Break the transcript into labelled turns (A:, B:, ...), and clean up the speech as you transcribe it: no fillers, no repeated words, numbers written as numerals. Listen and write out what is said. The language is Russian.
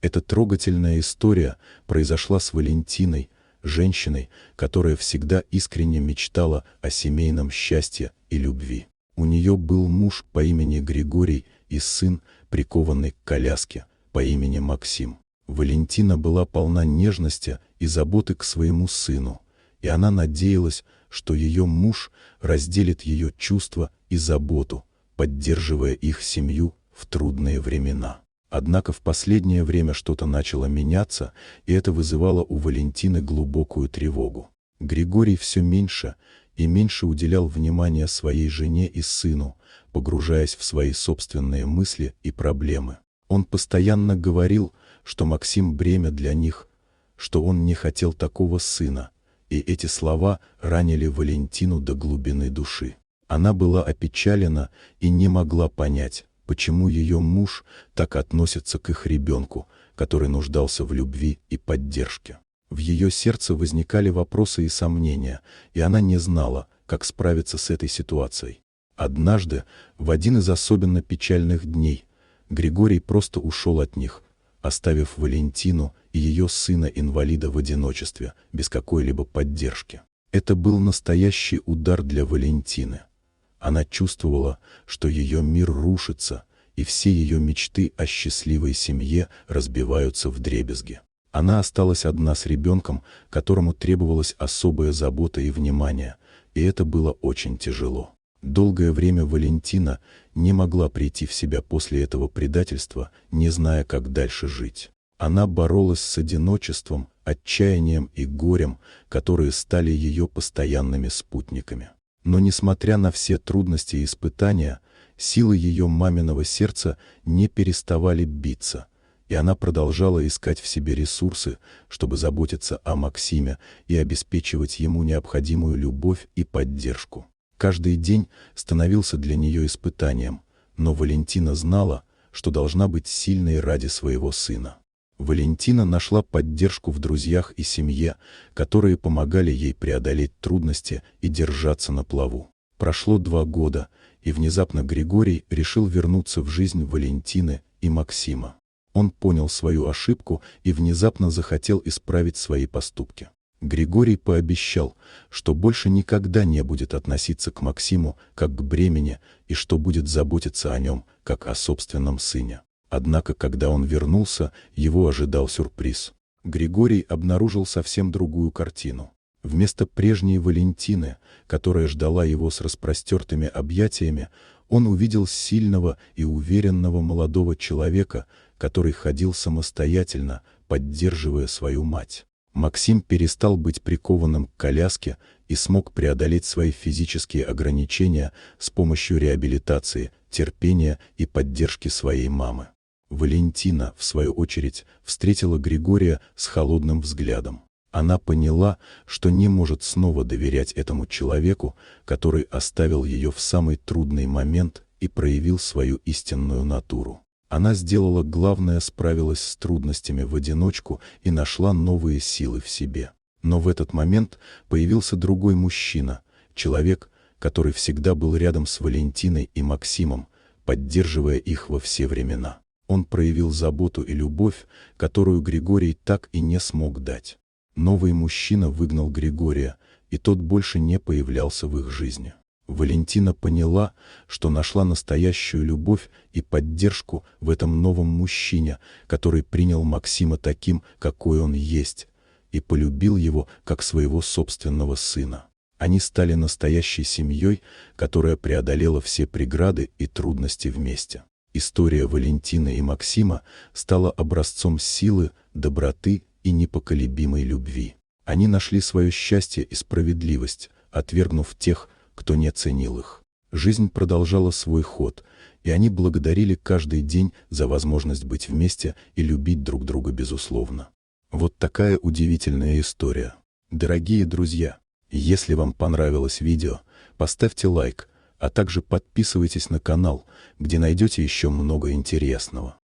A: Эта трогательная история произошла с Валентиной, женщиной, которая всегда искренне мечтала о семейном счастье и любви. У нее был муж по имени Григорий и сын, прикованный к коляске, по имени Максим. Валентина была полна нежности и заботы к своему сыну, и она надеялась, что ее муж разделит ее чувства и заботу, поддерживая их семью в трудные времена. Однако в последнее время что-то начало меняться, и это вызывало у Валентины глубокую тревогу. Григорий все меньше и меньше уделял внимания своей жене и сыну, погружаясь в свои собственные мысли и проблемы. Он постоянно говорил, что Максим бремя для них, что он не хотел такого сына, и эти слова ранили Валентину до глубины души. Она была опечалена и не могла понять, почему ее муж так относится к их ребенку, который нуждался в любви и поддержке. В ее сердце возникали вопросы и сомнения, и она не знала, как справиться с этой ситуацией. Однажды, в один из особенно печальных дней, Григорий просто ушел от них, оставив Валентину и ее сына-инвалида в одиночестве, без какой-либо поддержки. Это был настоящий удар для Валентины. Она чувствовала, что ее мир рушится, и все ее мечты о счастливой семье разбиваются вдребезги. Она осталась одна с ребенком, которому требовалась особая забота и внимание, и это было очень тяжело. Долгое время Валентина не могла прийти в себя после этого предательства, не зная, как дальше жить. Она боролась с одиночеством, отчаянием и горем, которые стали ее постоянными спутниками. Но несмотря на все трудности и испытания, силы ее маминого сердца не переставали биться, и она продолжала искать в себе ресурсы, чтобы заботиться о Максиме и обеспечивать ему необходимую любовь и поддержку. Каждый день становился для нее испытанием, но Валентина знала, что должна быть сильной ради своего сына. Валентина нашла поддержку в друзьях и семье, которые помогали ей преодолеть трудности и держаться на плаву. Прошло 2 года, и внезапно Григорий решил вернуться в жизнь Валентины и Максима. Он понял свою ошибку и внезапно захотел исправить свои поступки. Григорий пообещал, что больше никогда не будет относиться к Максиму как к бремени и что будет заботиться о нем, как о собственном сыне. Однако, когда он вернулся, его ожидал сюрприз. Григорий обнаружил совсем другую картину. Вместо прежней Валентины, которая ждала его с распростертыми объятиями, он увидел сильного и уверенного молодого человека, который ходил самостоятельно, поддерживая свою мать. Максим перестал быть прикованным к коляске и смог преодолеть свои физические ограничения с помощью реабилитации, терпения и поддержки своей мамы. Валентина, в свою очередь, встретила Григория с холодным взглядом. Она поняла, что не может снова доверять этому человеку, который оставил ее в самый трудный момент и проявил свою истинную натуру. Она сделала главное, справилась с трудностями в одиночку и нашла новые силы в себе. Но в этот момент появился другой мужчина, человек, который всегда был рядом с Валентиной и Максимом, поддерживая их во все времена. Он проявил заботу и любовь, которую Григорий так и не смог дать. Новый мужчина выгнал Григория, и тот больше не появлялся в их жизни. Валентина поняла, что нашла настоящую любовь и поддержку в этом новом мужчине, который принял Максима таким, какой он есть, и полюбил его как своего собственного сына. Они стали настоящей семьей, которая преодолела все преграды и трудности вместе. История Валентины и Максима стала образцом силы, доброты и непоколебимой любви. Они нашли свое счастье и справедливость, отвергнув тех, кто не ценил их. Жизнь продолжала свой ход, и они благодарили каждый день за возможность быть вместе и любить друг друга безусловно. Вот такая удивительная история. Дорогие друзья, если вам понравилось видео, поставьте лайк, а также подписывайтесь на канал, где найдете еще много интересного.